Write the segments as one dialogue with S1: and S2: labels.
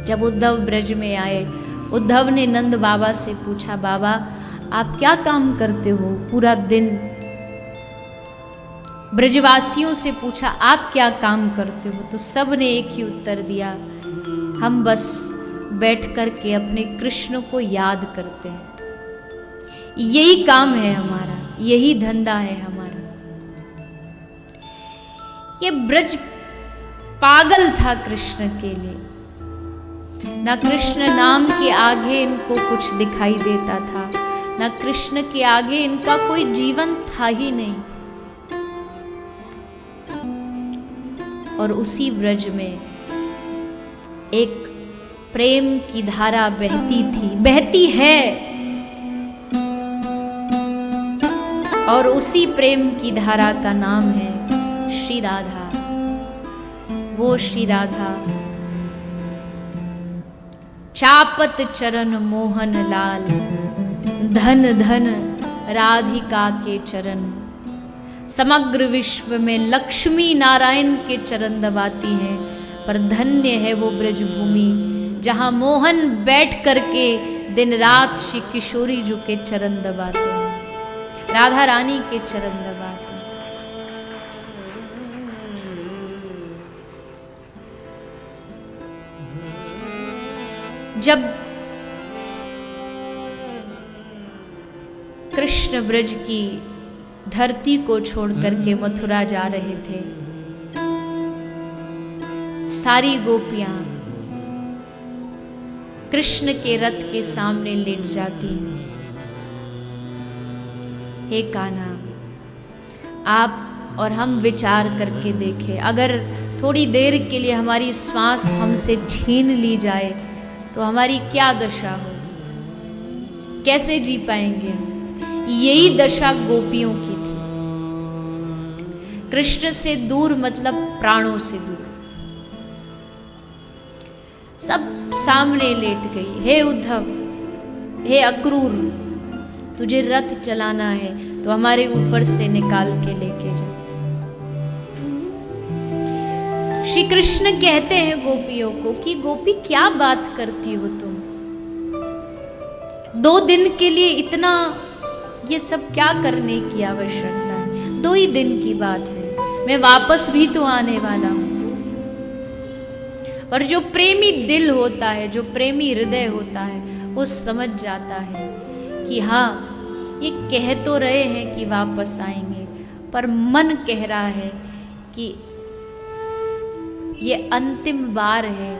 S1: जब उद्धव ब्रज में आए, उद्धव ने नंद बाबा से पूछा, बाबा आप क्या काम करते हो पूरा दिन? ब्रजवासियों से पूछा आप क्या काम करते हो? तो सब ने एक ही उत्तर दिया, हम बस बैठ कर के अपने कृष्ण को याद करते हैं। यही काम है हमारा, यही धंधा है हमारा। ये ब्रज पागल था कृष्ण के लिए। ना कृष्ण नाम के आगे इनको कुछ दिखाई देता था, ना कृष्ण के आगे इनका कोई जीवन था ही नहीं। और उसी ब्रज में एक प्रेम की धारा बहती थी, बहती है, और उसी प्रेम की धारा का नाम है श्री राधा। वो श्री राधा चापत चरण मोहन लाल, धन धन राधिका के चरण। समग्र विश्व में लक्ष्मी नारायण के चरण दबाती हैं, पर धन्य है वो ब्रजभूमि जहाँ मोहन बैठ करके दिन रात श्री किशोरी जी के चरण दबाते हैं, राधा रानी के चरण दबाते हैं। जब कृष्ण ब्रज की धरती को छोड़ करके मथुरा जा रहे थे, सारी गोपियां कृष्ण के रथ के सामने लेट जाती। हे कान्हा, आप और हम विचार करके देखें, अगर थोड़ी देर के लिए हमारी श्वास हमसे छीन ली जाए तो हमारी क्या दशा होगी, कैसे जी पाएंगे? यही दशा गोपियों की थी। कृष्ण से दूर मतलब प्राणों से दूर। सब सामने लेट गई। हे उद्धव, हे अक्रूर, तुझे रथ चलाना है तो हमारे ऊपर से निकाल के लेके जा। श्री कृष्ण कहते हैं गोपियों को कि गोपी क्या बात करती हो तुम? 2 दिन के लिए इतना ये सब क्या करने की आवश्यकता है? 2 ही दिन की बात है, मैं वापस भी तो आने वाला हूं। और जो प्रेमी दिल होता है, जो प्रेमी हृदय होता है, वो समझ जाता है कि हाँ, ये कह तो रहे हैं कि वापस आएंगे, पर मन कह रहा है कि ये अंतिम बार है।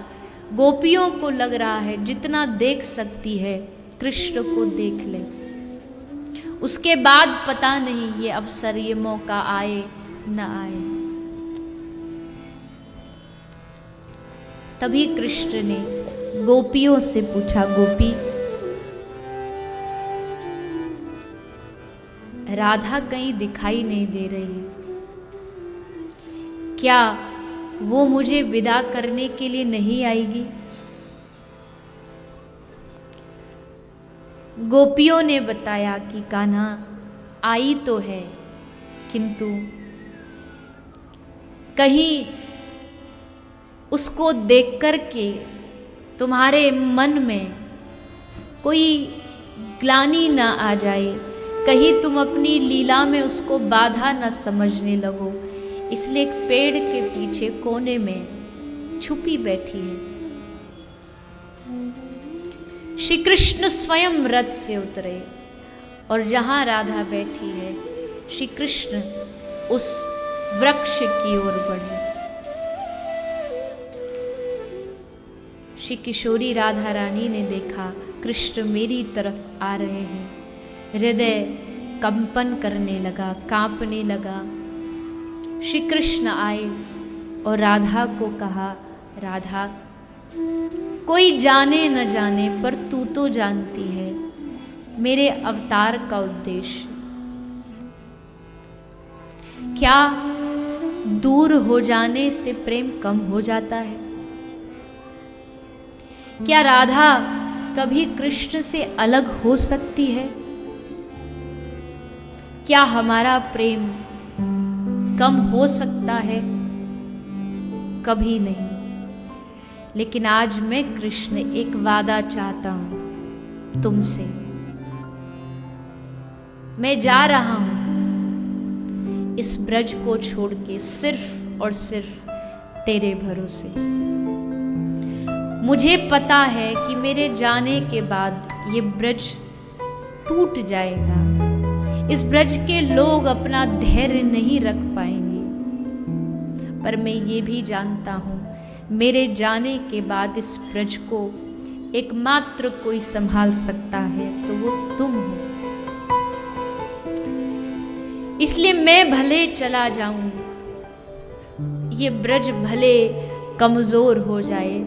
S1: गोपियों को लग रहा है जितना देख सकती है कृष्ण को देख ले, उसके बाद पता नहीं ये अवसर, ये मौका आए न आए। तभी कृष्ण ने गोपियों से पूछा, गोपी, राधा कहीं दिखाई नहीं दे रही, क्या वो मुझे विदा करने के लिए नहीं आएगी? गोपियों ने बताया कि कान्हा आई तो है, किंतु कहीं उसको देख कर के तुम्हारे मन में कोई ग्लानि ना आ जाए, कहीं तुम अपनी लीला में उसको बाधा न समझने लगो, इसलिए एक पेड़ के पीछे कोने में छुपी बैठी है। श्री कृष्ण स्वयं रथ से उतरे और जहां राधा बैठी है, श्री कृष्ण उस वृक्ष की ओर बढ़े। श्री किशोरी राधा रानी ने देखा कृष्ण मेरी तरफ आ रहे हैं, हृदय कंपन करने लगा, कांपने लगा। श्री कृष्ण आए और राधा को कहा, राधा, कोई जाने न जाने पर तू तो जानती है मेरे अवतार का उद्देश्य। क्या दूर हो जाने से प्रेम कम हो जाता है? क्या राधा कभी कृष्ण से अलग हो सकती है? क्या हमारा प्रेम कम हो सकता है? कभी नहीं। लेकिन आज मैं कृष्ण एक वादा चाहता हूं तुमसे। मैं जा रहा हूं इस ब्रज को छोड़ के सिर्फ और सिर्फ तेरे भरोसे। मुझे पता है कि मेरे जाने के बाद ये ब्रज टूट जाएगा, इस ब्रज के लोग अपना धैर्य नहीं रख पाएंगे, पर मैं ये भी जानता हूं मेरे जाने के बाद इस ब्रज को एकमात्र कोई संभाल सकता है तो वो तुम हो। इसलिए मैं भले चला जाऊं, ये ब्रज भले कमजोर हो जाए,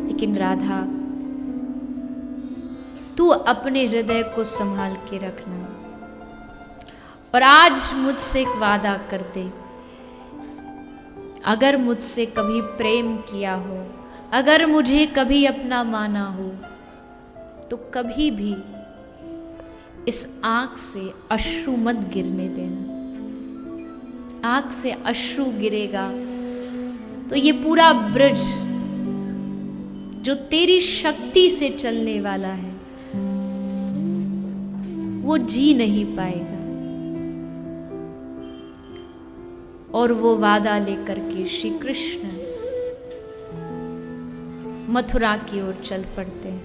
S1: लेकिन राधा तू अपने हृदय को संभाल के रखना। और आज मुझसे एक वादा कर दे, अगर मुझसे कभी प्रेम किया हो, अगर मुझे कभी अपना माना हो, तो कभी भी इस आंख से अश्रु मत गिरने देना। आंख से अश्रु गिरेगा तो ये पूरा ब्रज जो तेरी शक्ति से चलने वाला है वो जी नहीं पाएगा। और वो वादा लेकर के श्री कृष्ण मथुरा की ओर चल पड़ते हैं।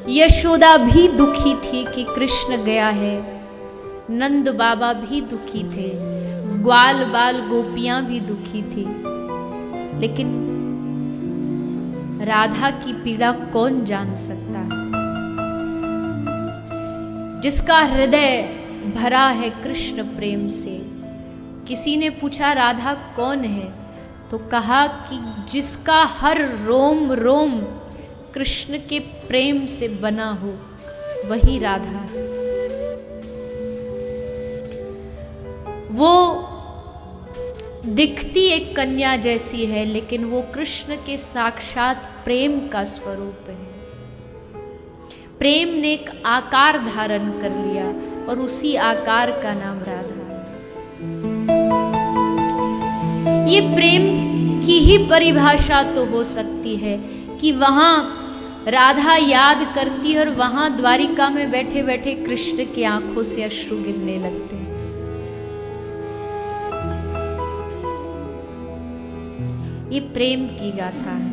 S1: यशोदा भी दुखी थी कि कृष्ण गया है, नंद बाबा भी दुखी थे, ग्वाल बाल गोपियां भी दुखी थी, लेकिन राधा की पीड़ा कौन जान सकता है? जिसका हृदय भरा है कृष्ण प्रेम से। किसी ने पूछा राधा कौन है, तो कहा कि जिसका हर रोम रोम कृष्ण के प्रेम से बना हो वही राधा है। वो दिखती एक कन्या जैसी है, लेकिन वो कृष्ण के साक्षात प्रेम का स्वरूप है। प्रेम ने एक आकार धारण कर लिया और उसी आकार का नाम राधा है। ये प्रेम की ही परिभाषा तो हो सकती है कि वहां राधा याद करती है और वहां द्वारिका में बैठे बैठे कृष्ण की आंखों से अश्रु गिरने लगते हैं। ये प्रेम की गाथा है।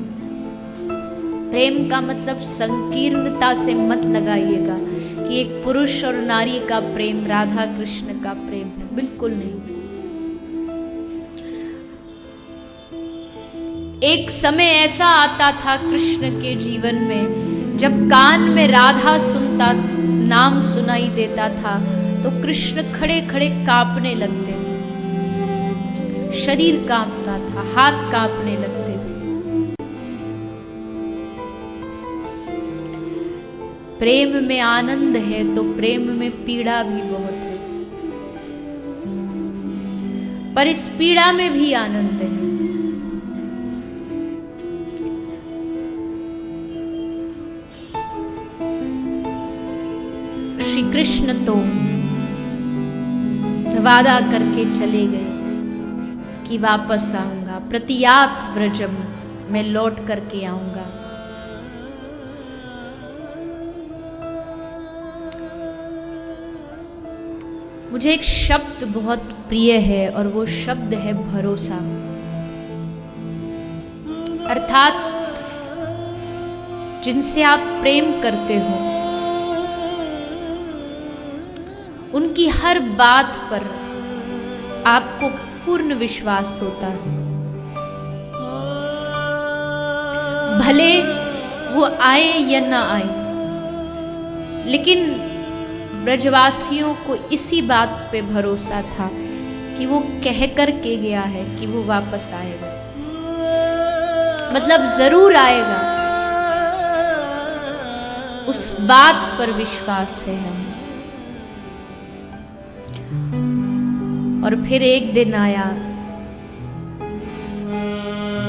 S1: प्रेम का मतलब संकीर्णता से मत लगाइएगा कि एक पुरुष और नारी का प्रेम राधा कृष्ण का प्रेम है, बिल्कुल नहीं। एक समय ऐसा आता था कृष्ण के जीवन में, जब कान में राधा सुनता, नाम सुनाई देता था, तो कृष्ण खड़े खड़े कांपने लगते थे, शरीर कांपता था, हाथ कांपने लगते थे। प्रेम में आनंद है तो प्रेम में पीड़ा भी बहुत है, पर इस पीड़ा में भी आनंद है। श्री कृष्ण तो वादा करके चले गए कि वापस आऊंगा, प्रतियात व्रजम, मैं लौट करके आऊंगा। मुझे एक शब्द बहुत प्रिय है और वो शब्द है भरोसा। अर्थात जिनसे आप प्रेम करते हो उनकी हर बात पर आपको पूर्ण विश्वास होता है, भले वो आए या ना आए। लेकिन ब्रजवासियों को इसी बात पे भरोसा था कि वो कह कर के गया है कि वो वापस आएगा, मतलब जरूर आएगा। उस बात पर विश्वास है हमें। और फिर एक दिन आया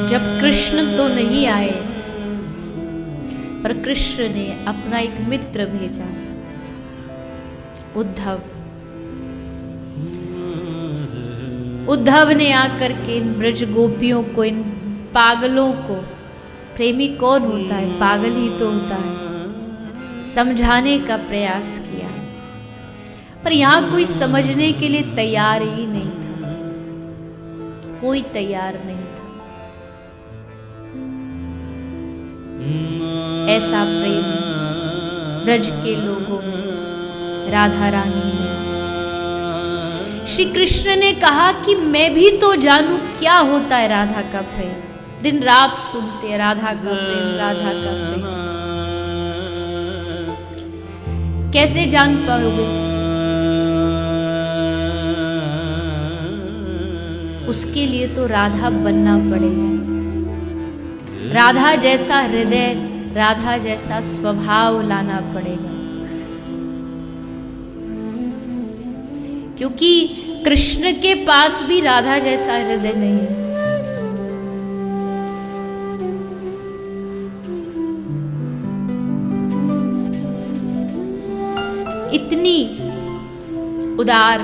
S1: जब कृष्ण तो नहीं आए, पर कृष्ण ने अपना एक मित्र भेजा, उद्धव। उद्धव ने आकर के इन ब्रज गोपियों को, इन पागलों को, प्रेमी कौन होता है, पागल ही तो होता है, समझाने का प्रयास किया, पर यहां कोई समझने के लिए तैयार ही नहीं था, कोई तैयार नहीं था। ऐसा प्रेम ब्रज के लोगों में, राधा रानी में। श्री कृष्ण ने कहा कि मैं भी तो जानूं क्या होता है राधा का प्रेम। दिन रात सुनते हैं राधा का प्रेम, राधा का प्रेम, कैसे जान पाओगे? उसके लिए तो राधा बनना पड़ेगा। राधा जैसा हृदय, राधा जैसा स्वभाव लाना पड़ेगा, क्योंकि कृष्ण के पास भी राधा जैसा हृदय नहीं है। इतनी उदार,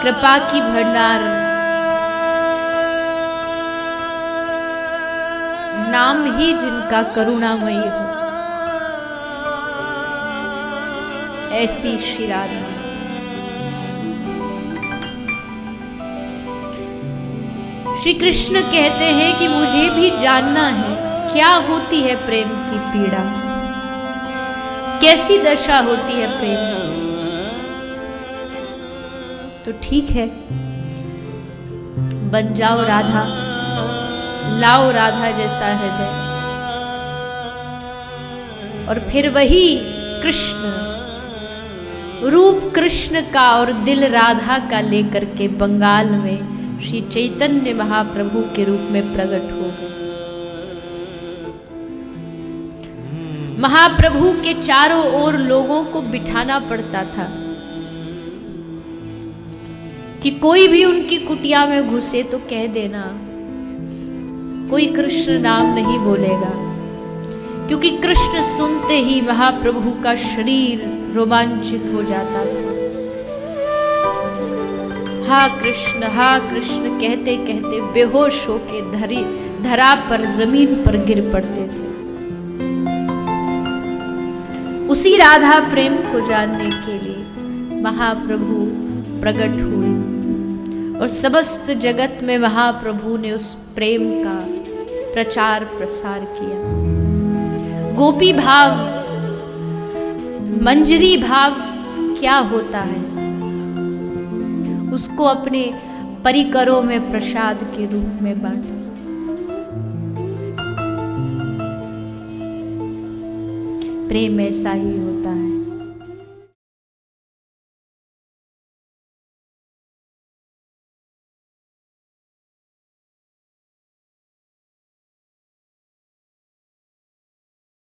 S1: कृपा की भंडार, नाम ही जिनका करुणामयी हो, ऐसी श्री राधा। श्री कृष्ण कहते हैं कि मुझे भी जानना है क्या होती है प्रेम की पीड़ा, कैसी दशा होती है प्रेम की। तो ठीक है, बन जाओ राधा, लाओ राधा जैसा हृदय, और फिर वही कृष्ण, रूप कृष्ण का और दिल राधा का लेकर के बंगाल में श्री चैतन्य महाप्रभु के रूप में प्रकट हो गए। महाप्रभु के चारों ओर लोगों को बिठाना पड़ता था कि कोई भी उनकी कुटिया में घुसे तो कह देना, कोई कृष्ण नाम नहीं बोलेगा, क्योंकि कृष्ण सुनते ही महाप्रभु का शरीर रोमांचित हो जाता था। हा कृष्ण कहते कहते बेहोश होके धरा पर, जमीन पर गिर पड़ते थे। उसी राधा प्रेम को जानने के लिए महाप्रभु प्रकट हुए और समस्त जगत में महाप्रभु ने उस प्रेम का प्रचार प्रसार किया। गोपी भाव, मंजरी भाव क्या होता है, उसको अपने परिकरों में प्रसाद के रूप में बांटा। प्रेम ऐसा ही होता है।